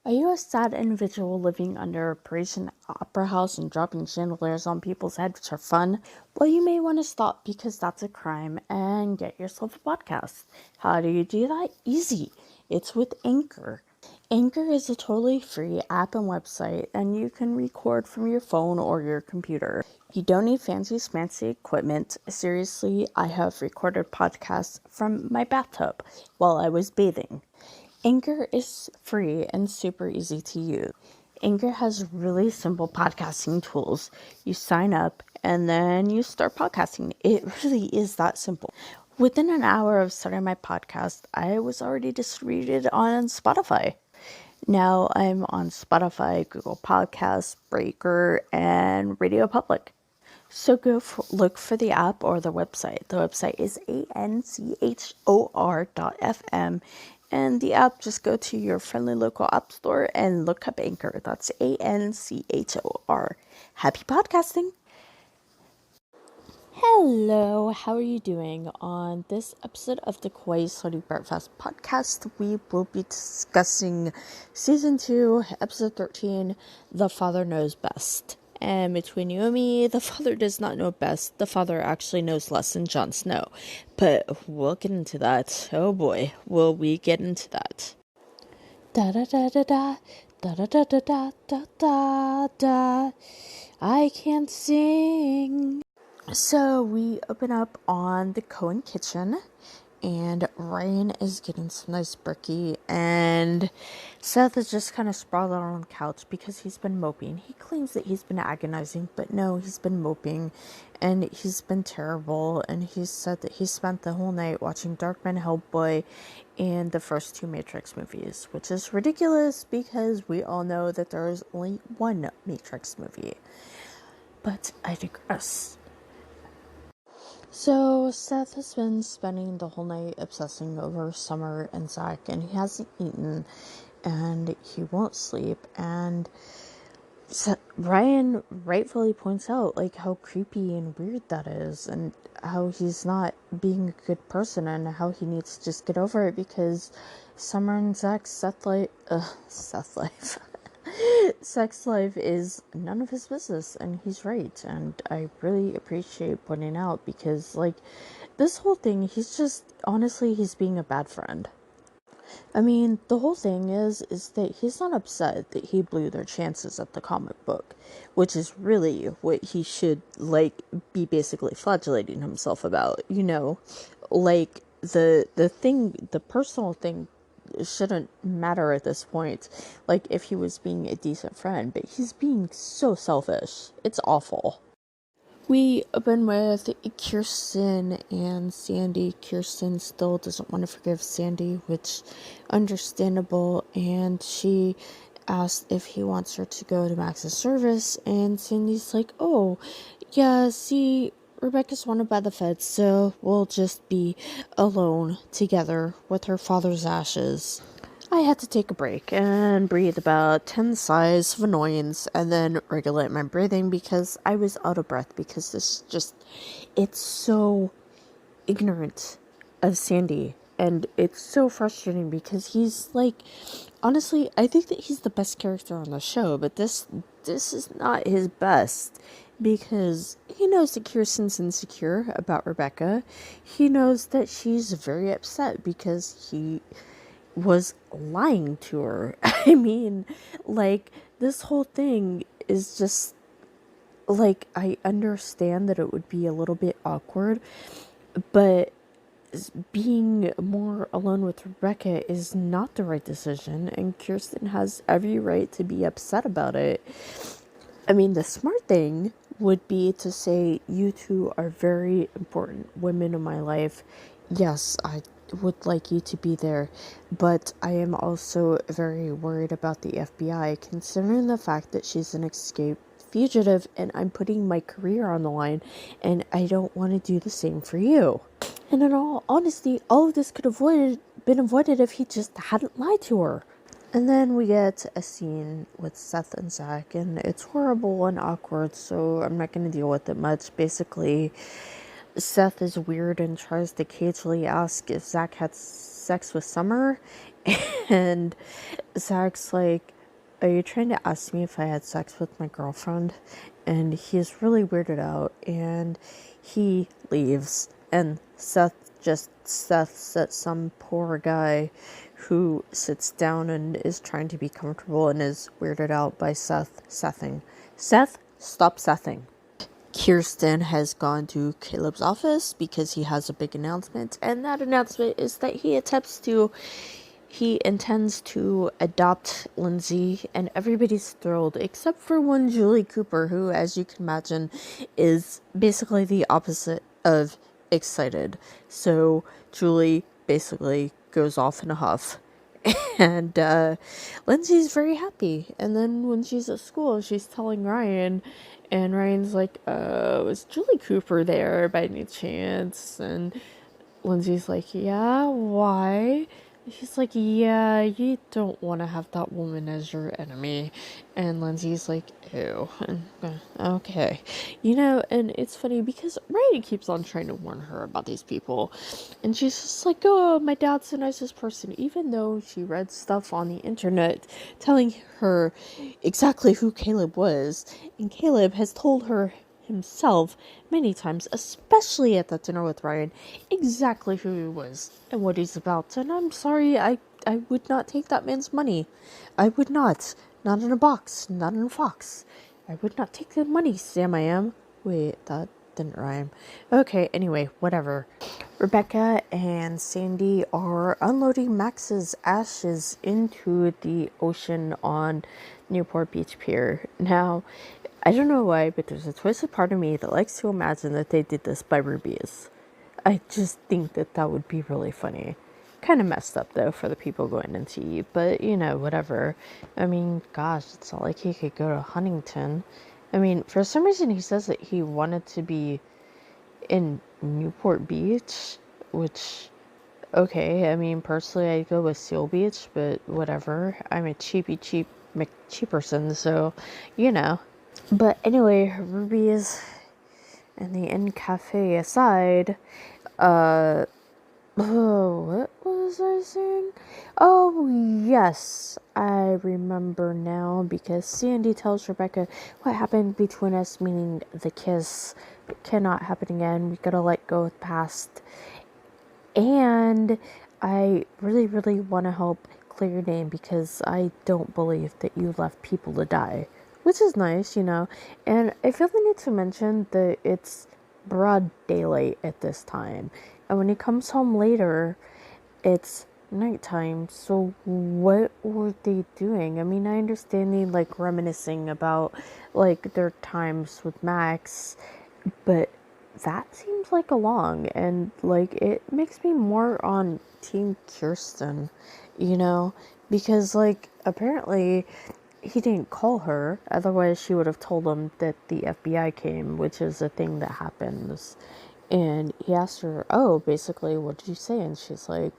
Are you a sad individual living under a Parisian opera house and dropping chandeliers on people's heads for fun? Well, you may want to stop because that's a crime and get yourself a podcast. How do you do that? Easy. It's with Anchor. Anchor is a totally free app and website, and you can record from your phone or your computer. You don't need fancy smancy equipment. Seriously, I have recorded podcasts from my bathtub while I was bathing. Anchor is free and super easy to use. Anchor has really simple podcasting tools. You sign up and then you start podcasting. It really is that simple. Within an hour of starting my podcast, I was already distributed on Spotify. Now I'm on Spotify, Google Podcasts, Breaker, and Radio Public. So look for the app or the website. The website is anchor.fm, and the app, just go to your friendly local app store and look up Anchor. That's ANCHOR. Happy podcasting! Hello, how are you doing? On this episode of the Kawaii podcast, we will be discussing Season 2, Episode 13, The Father Knows Best. And between you and me, the father does not know best. The father actually knows less than Jon Snow. But we'll get into that. Oh boy, will we get into that. Da da da da da. Da da da da da da da da. I can't sing. So we open up on the Cohen kitchen, and Ryan is getting some nice brekkie, and Seth is just kind of sprawled out on the couch because he's been moping. He claims that he's been agonizing, but no, he's been moping, and he's been terrible, and he said that he spent the whole night watching Darkman, Hellboy, and the first two Matrix movies, which is ridiculous because we all know that there is only one Matrix movie. But I digress. So Seth has been spending the whole night obsessing over Summer and Zach, and he hasn't eaten, and he won't sleep, and Ryan rightfully points out like how creepy and weird that is, and how he's not being a good person, and how he needs to just get over it because Summer and Zach's sex life is none of his business, and he's right. And I really appreciate pointing out, because like this whole thing, he's being a bad friend. I mean, the whole thing is that he's not upset that he blew their chances at the comic book, which is really what he should like be basically flagellating himself about, like the personal thing shouldn't matter at this point, like if he was being a decent friend, but he's being so selfish. It's awful. We open with Kirsten and Sandy. Kirsten still doesn't want to forgive Sandy, which understandable, and she asks if he wants her to go to Max's service, and Sandy's like, oh yeah, see, Rebecca's wanted by the feds, so we'll just be alone together with her father's ashes. I had to take a break and breathe about 10 sighs of annoyance and then regulate my breathing because I was out of breath, because it's so ignorant of Sandy, and it's so frustrating because he's like, honestly, I think that he's the best character on the show, but this is not his best, because he knows that Kirsten's insecure about Rebecca. He knows that she's very upset because he was lying to her. I mean, like, this whole thing is just, like, I understand that it would be a little bit awkward, but being more alone with Rebecca is not the right decision, and Kirsten has every right to be upset about it. I mean, the smart thing would be to say, you two are very important women in my life. Yes, I would like you to be there, but I am also very worried about the FBI, considering the fact that she's an escaped fugitive, and I'm putting my career on the line, and I don't want to do the same for you. And in all honesty, all of this could have been avoided if he just hadn't lied to her. And then we get a scene with Seth and Zach, and it's horrible and awkward, so I'm not going to deal with it much. Basically, Seth is weird and tries to casually ask if Zach had sex with Summer, And Zach's like, are you trying to ask me if I had sex with my girlfriend? And he's really weirded out, and he leaves. And Seth at some poor guy who sits down and is trying to be comfortable and is weirded out by Sething. Seth, stop Sething. Kirsten has gone to Caleb's office because he has a big announcement, and that announcement is that he intends to adopt Lindsay, and everybody's thrilled except for one Julie Cooper, who, as you can imagine, is basically the opposite of excited. So Julie basically goes off in a huff. And Lindsay's very happy. And then when she's at school, she's telling Ryan, and Ryan's like, is Julie Cooper there by any chance? And Lindsay's like, yeah, why? She's like, yeah, you don't want to have that woman as your enemy. And Lindsay's like, ew. Okay. And it's funny because Ryan keeps on trying to warn her about these people. And she's just like, oh, my dad's the nicest person. Even though she read stuff on the internet telling her exactly who Caleb was. And Caleb has told her himself many times, especially at that dinner with Ryan, exactly who he was and what he's about. And I'm sorry, I would not take that man's money. I would not. Not in a box. Not in a fox. I would not take the money, Sam I am. Wait, that didn't rhyme. Okay, anyway, whatever. Rebecca and Sandy are unloading Max's ashes into the ocean on Newport Beach Pier. Now, I don't know why, but there's a twisted part of me that likes to imagine that they did this by rubies. I just think that would be really funny. Kind of messed up, though, for the people going into eat, but, whatever. I mean, gosh, it's not like he could go to Huntington. I mean, for some reason, he says that he wanted to be in Newport Beach, which, okay, I mean, personally, I'd go with Seal Beach, but whatever. I'm a cheap McCheaperson, so, But anyway, rubies and the Inn Cafe aside, what was I saying? Oh, yes, I remember now, because Sandy tells Rebecca what happened between us, meaning the kiss cannot happen again. We gotta let go of the past. And I really, really want to help clear your name, because I don't believe that you left people to die. Which is nice, And I feel the need to mention that it's broad daylight at this time. And when he comes home later, it's nighttime. So what were they doing? I mean, I understand they reminiscing about their times with Max, but that seems like a long, and it makes me more on Team Kirsten, because apparently he didn't call her, otherwise she would have told him that the FBI came, which is a thing that happens. And he asked her, oh, basically, what did you say? And she's like,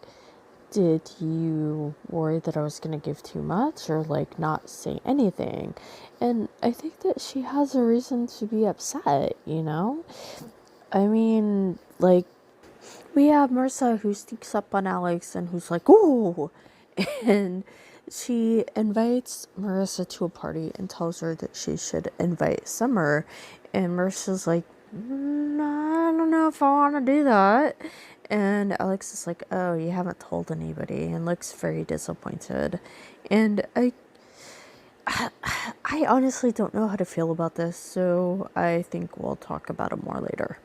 did you worry that I was going to give too much, or not say anything? And I think that she has a reason to be upset, I mean, we have Marissa who sneaks up on Alex and who's like, ooh, and she invites Marissa to a party and tells her that she should invite Summer. And Marissa's like, I don't know if I want to do that. And Alex is like, oh, you haven't told anybody, and looks very disappointed. And I honestly don't know how to feel about this, so I think we'll talk about it more later.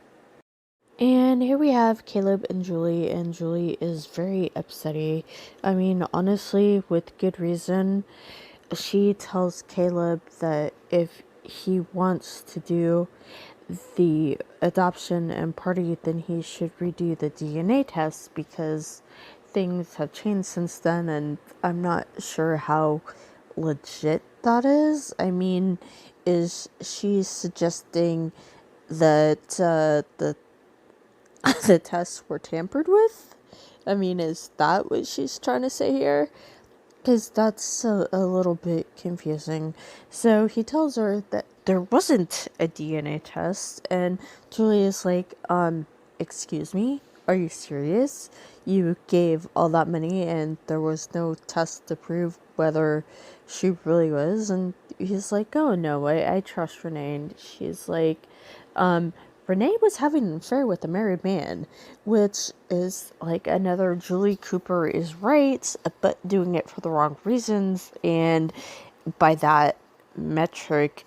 And here we have Caleb and Julie is very upsetty. I mean, honestly, with good reason. She tells Caleb that if he wants to do the adoption and party, then he should redo the DNA test, because things have changed since then, and I'm not sure how legit that is. I mean, is she suggesting that the tests were tampered with? I mean, is that what she's trying to say here? Because that's a little bit confusing. So he tells her that there wasn't a DNA test, and Julia's like, excuse me? Are you serious? you gave all that money and there was no test to prove whether she really was. And he's like, oh no, I trust Renee. And she's like, Renee was having an affair with a married man, which is like another Julie Cooper is right, but doing it for the wrong reasons. And by that metric,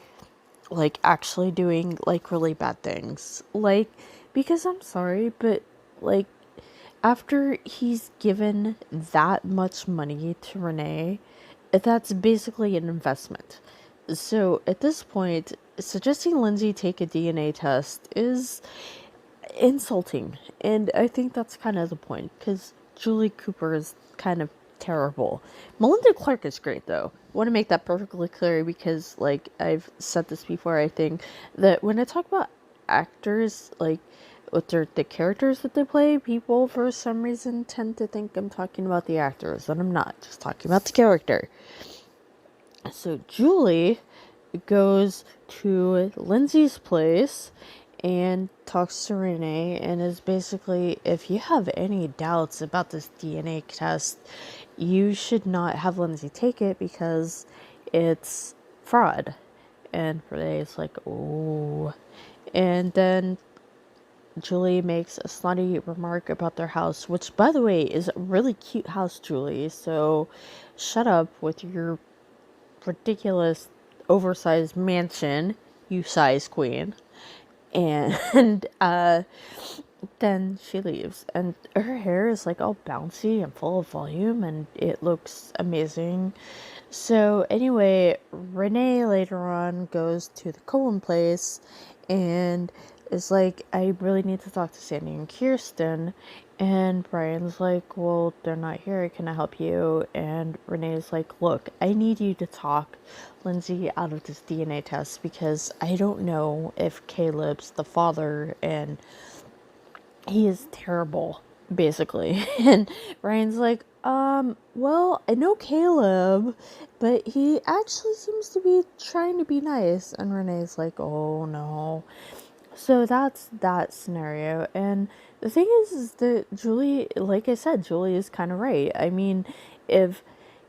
like actually doing like really bad things. Like, because I'm sorry, but like after he's given that much money to Renee, that's basically an investment. So at this point, suggesting Lindsay take a DNA test is insulting. And I think that's kind of the point, because Julie Cooper is kind of terrible. Melinda Clark is great, though. I want to make that perfectly clear because, like, I've said this before, I think, that when I talk about actors, like, with the characters that they play, people for some reason tend to think I'm talking about the actors, and I'm not. Just talking about the character. So Julie goes to Lindsay's place and talks to Renee and is basically, if you have any doubts about this DNA test, you should not have Lindsay take it because it's fraud. And Renee's like, oh. And then Julie makes a snotty remark about their house, which, by the way, is a really cute house, Julie. So shut up with your ridiculous, oversized mansion, you size queen. And then she leaves, and her hair is like all bouncy and full of volume, and it looks amazing. So anyway, Renee later on goes to the Cohen place and is like, I really need to talk to Sandy and Kirsten. And Brian's like, well, they're not here, can I help you? And Renee's like, look, I need you to talk Lindsay out of this DNA test because I don't know if Caleb's the father, and he is terrible, basically. And Ryan's like, well, I know Caleb, but he actually seems to be trying to be nice. And Renee's like, oh no. So that's that scenario. And the thing is that Julie, like I said, Julie is kind of right. I mean, if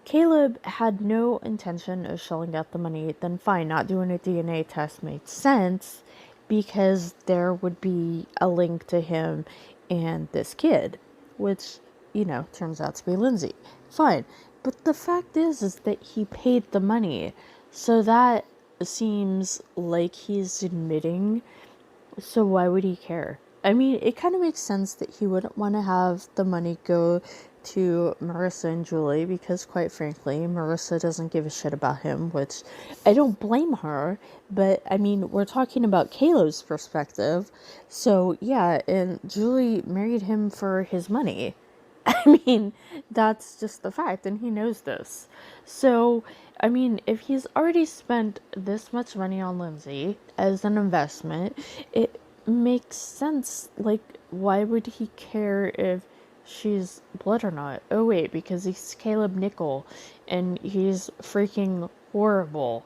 Caleb had no intention of shelling out the money, then fine, not doing a DNA test made sense because there would be a link to him and this kid, which, you know, turns out to be Lindsay. Fine. But the fact is that he paid the money. So that seems like he's admitting, so why would he care? I mean, it kind of makes sense that he wouldn't want to have the money go to Marissa and Julie because, quite frankly, Marissa doesn't give a shit about him, which I don't blame her, but I mean, we're talking about Caleb's perspective, so yeah, and Julie married him for his money. I mean, that's just the fact, and he knows this. So, I mean, if he's already spent this much money on Lindsay as an investment, it makes sense. Like, why would he care if she's blood or not? Oh, wait, because he's Caleb Nickel, and he's freaking horrible.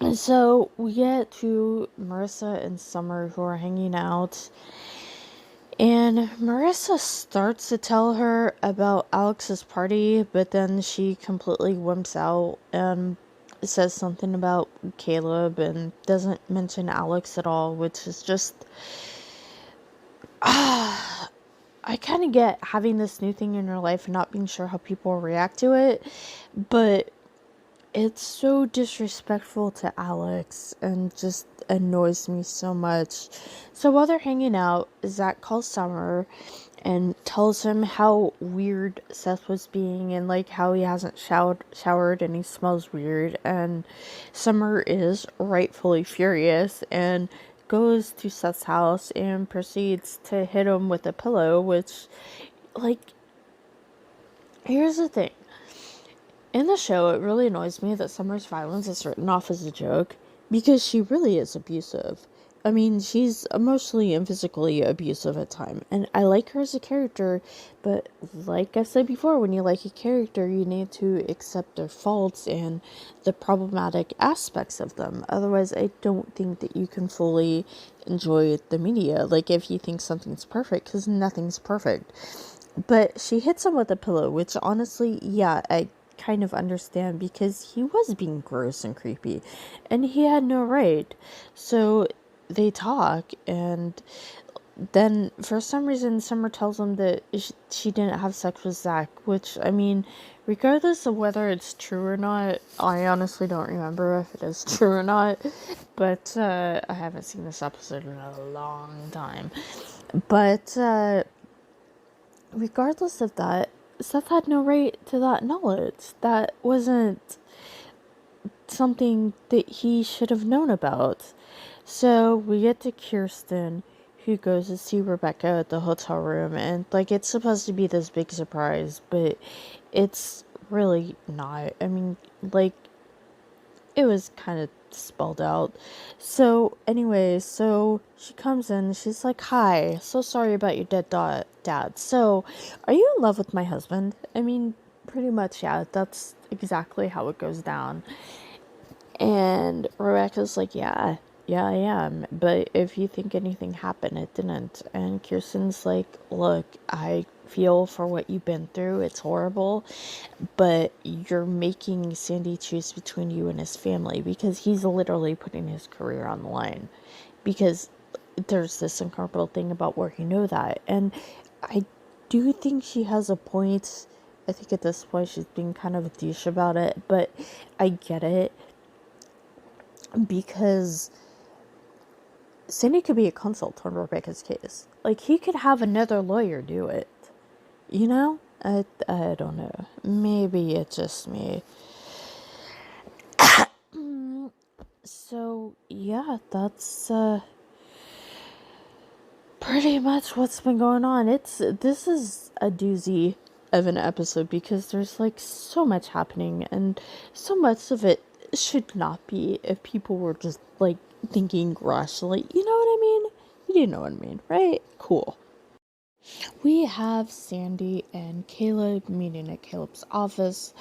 And so, we get to Marissa and Summer, who are hanging out. And Marissa starts to tell her about Alex's party, but then she completely wimps out and says something about Caleb and doesn't mention Alex at all, which is just... I kind of get having this new thing in your life and not being sure how people react to it, but it's so disrespectful to Alex and just annoys me so much. So while they're hanging out, Zach calls Summer and tells him how weird Seth was being and like how he hasn't showered and he smells weird. And Summer is rightfully furious and goes to Seth's house and proceeds to hit him with a pillow, which, like, here's the thing. In the show, it really annoys me that Summer's violence is written off as a joke, because she really is abusive. I mean, she's emotionally and physically abusive at times, and I like her as a character, but like I said before, when you like a character, you need to accept their faults and the problematic aspects of them. Otherwise, I don't think that you can fully enjoy the media. Like, if you think something's perfect, because nothing's perfect. But she hits him with a pillow, which honestly, yeah, I kind of understand because he was being gross and creepy and he had no right. So they talk, and then for some reason Summer tells him that she didn't have sex with Zach, which, I mean, regardless of whether it's true or not, I honestly don't remember if it is true or not, but I haven't seen this episode in a long time. But regardless of that, Seth had no right to that knowledge. That wasn't something that he should have known about. So we get to Kirsten, who goes to see Rebecca at the hotel room, and like, it's supposed to be this big surprise, but it's really not. I mean, like, it was kind of spelled out. So anyway, so she comes in, she's like, "Hi, so sorry about your dead dad. So, are you in love with my husband?" I mean, pretty much, yeah, that's exactly how it goes down. And Rebecca's like, yeah, I am. But if you think anything happened, it didn't. And Kirsten's like, "Look, I feel for what you've been through. It's horrible. But you're making Sandy choose between you and his family because he's literally putting his career on the line. Because there's this incredible thing about where you know that." And I do think she has a point. I think at this point she's being kind of a douche about it. But I get it. Because Sandy could be a consult on Rebecca's case. Like, he could have another lawyer do it. You know? I don't know. Maybe it's just me. So, yeah, that's pretty much what's been going on. This is a doozy of an episode because there's like so much happening, and so much of it should not be if people were just like thinking rationally. You know what I mean? You do know what I mean, right? Cool. We have Sandy and Caleb meeting at Caleb's office.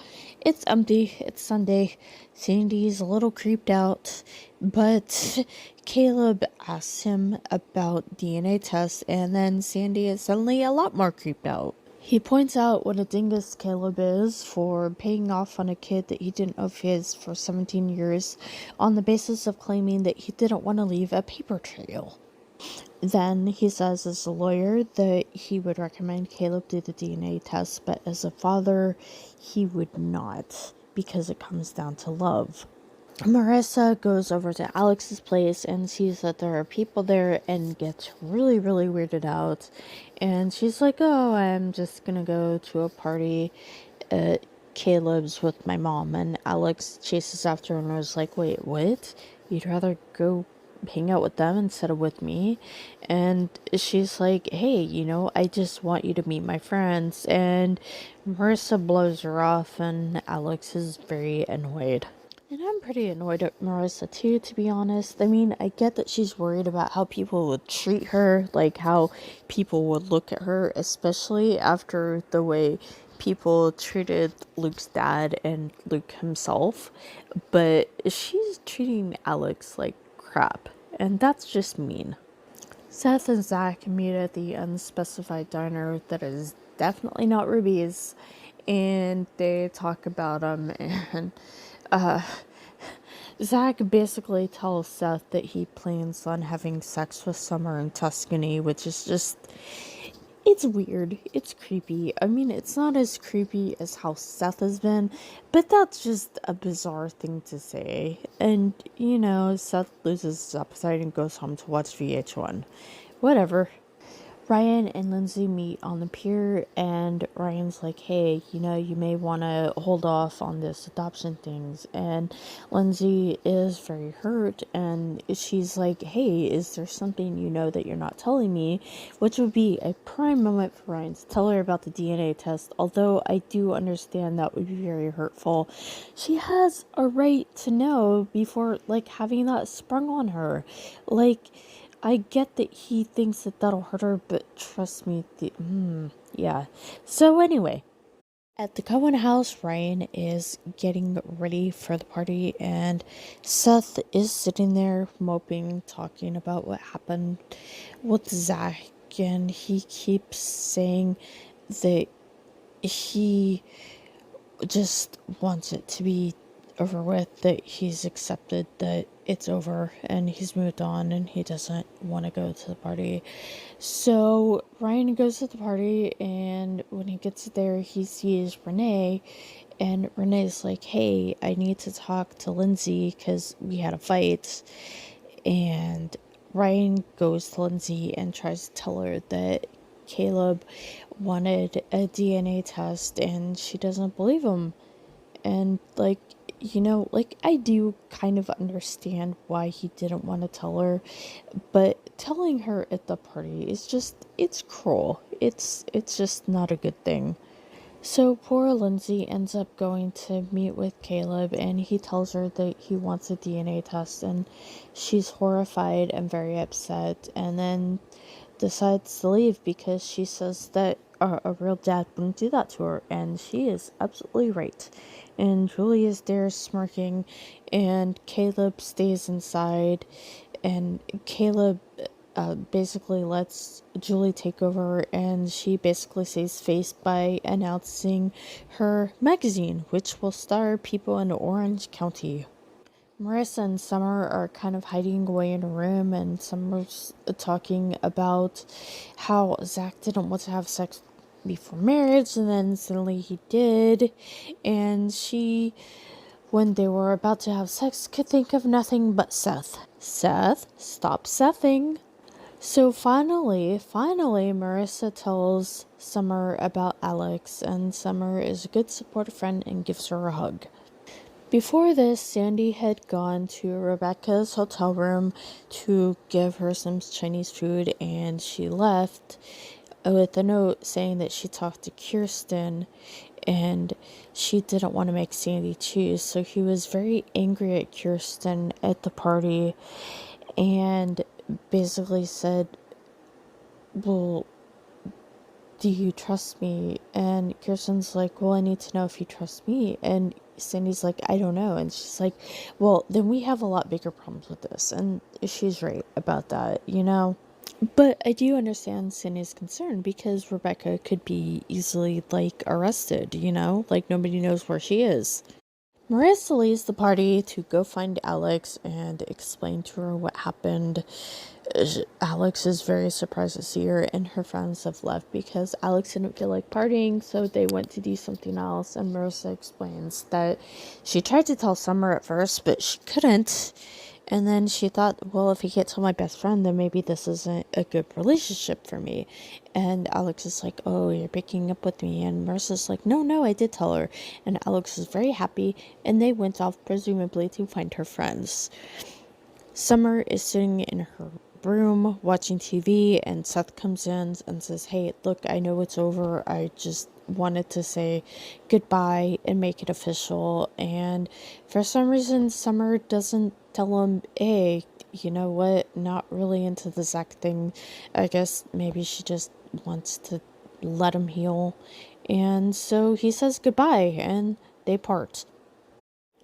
It's empty. It's Sunday. Sandy's a little creeped out, but Caleb asks him about DNA tests, and then Sandy is suddenly a lot more creeped out. He points out what a dingus Caleb is for paying off on a kid that he didn't know of his for 17 years on the basis of claiming that he didn't want to leave a paper trail. Then he says as a lawyer that he would recommend Caleb do the DNA test, but as a father, he would not, because it comes down to love. Marissa goes over to Alex's place and sees that there are people there and gets really, really weirded out. And she's like, "Oh, I'm just gonna go to a party at Caleb's with my mom." And Alex chases after her and was like, "Wait, what? You'd rather go hang out with them instead of with me?" And she's like, "Hey, I just want you to meet my friends." And Marissa blows her off, and Alex is very annoyed. And I'm pretty annoyed at Marissa too, to be honest. I mean, I get that she's worried about how people would treat her, like how people would look at her, especially after the way people treated Luke's dad and Luke himself. But she's treating Alex like crap, and that's just mean. Seth and Zach meet at the unspecified diner that is definitely not Ruby's, and they talk about him, and Zach basically tells Seth that he plans on having sex with Summer in Tuscany, which is just, it's weird. It's creepy. I mean, it's not as creepy as how Seth has been, but that's just a bizarre thing to say. And, Seth loses his appetite and goes home to watch VH1. Whatever. Ryan and Lindsay meet on the pier, and Ryan's like, hey, you may want to hold off on this adoption things. And Lindsay is very hurt, and she's like, hey, is there something that you're not telling me? Which would be a prime moment for Ryan to tell her about the DNA test, although I do understand that would be very hurtful. She has a right to know before, having that sprung on her. I get that he thinks that that'll hurt her, but trust me, yeah. So anyway, at the Cohen house, Ryan is getting ready for the party, and Seth is sitting there moping, talking about what happened with Zach, and he keeps saying that he just wants it to be over with, that he's accepted that it's over and he's moved on and he doesn't want to go to the party. So Ryan goes to the party, and when he gets there, he sees Renee, and Renee's like, hey, I need to talk to Lindsay because we had a fight. And Ryan goes to Lindsay and tries to tell her that Caleb wanted a DNA test, and she doesn't believe him. And I do kind of understand why he didn't want to tell her, but telling her at the party is it's cruel. It's just not a good thing. So poor Lindsay ends up going to meet with Caleb, and he tells her that he wants a DNA test, and she's horrified and very upset, and then decides to leave because she says that a real dad wouldn't do that to her, and she is absolutely right. And Julie is there smirking, and Caleb stays inside, and Caleb basically lets Julie take over, and she basically saves face by announcing her magazine, which will star people in Orange County. Marissa and Summer are kind of hiding away in a room, and Summer's talking about how Zach didn't want to have sex before marriage, and then suddenly he did, and she, when they were about to have sex, could think of nothing but Seth. Seth, stop Sething. So finally, Marissa tells Summer about Alex, and Summer is a good supportive friend and gives her a hug. Before this, Sandy had gone to Rebecca's hotel room to give her some Chinese food, and she left with a note saying that she talked to Kirsten and she didn't want to make Sandy choose. So he was very angry at Kirsten at the party and basically said, well, do you trust me? And Kirsten's like, well, I need to know if you trust me. And Sandy's like, I don't know. And she's like, well, then we have a lot bigger problems with this. And she's right about that, But I do understand Sandy's concern because Rebecca could be easily, arrested, nobody knows where she is. Marissa leaves the party to go find Alex and explain to her what happened. Alex is very surprised to see her, and her friends have left because Alex didn't feel like partying, so they went to do something else. And Marissa explains that she tried to tell Summer at first, but she couldn't. And then she thought, well, if I can't tell my best friend, then maybe this isn't a good relationship for me. And Alex is like, oh, you're breaking up with me. And Marissa's like, no, I did tell her. And Alex is very happy, and they went off presumably to find her friends. Summer is sitting in her room watching TV, and Seth comes in and says, hey, look, I know it's over. I just wanted to say goodbye and make it official. And for some reason, Summer doesn't tell him, hey, you know what, not really into the Zach thing. I guess maybe she just wants to let him heal. And so he says goodbye, and they part.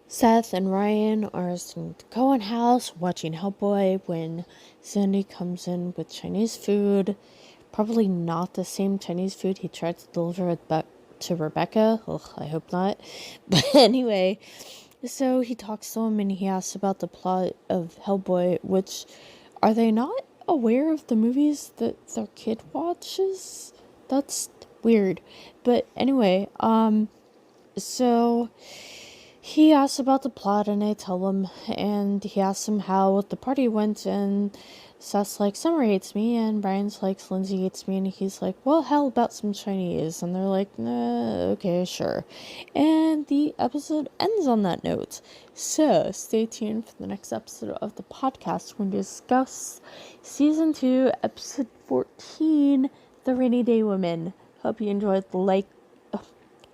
Seth and Ryan are sitting at the Cohen house watching Hellboy when Sandy comes in with Chinese food. Probably not the same Chinese food he tried to deliver to Rebecca. Ugh, I hope not. But anyway, so he talks to him and he asks about the plot of Hellboy, which, are they not aware of the movies that their kid watches? That's weird. But anyway, so he asks about the plot, and I tell him, and he asks him how the party went, and Seth's like, Summer hates me, and Brian's like, Lindsay hates me, and he's like, well, how about some Chinese? And they're like, nah, okay, sure. And the episode ends on that note. So, stay tuned for the next episode of the podcast when we discuss Season 2, Episode 14, The Rainy Day Women. Hope you enjoyed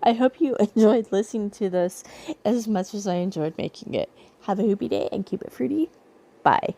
I hope you enjoyed listening to this as much as I enjoyed making it. Have a hoopy day and keep it fruity. Bye.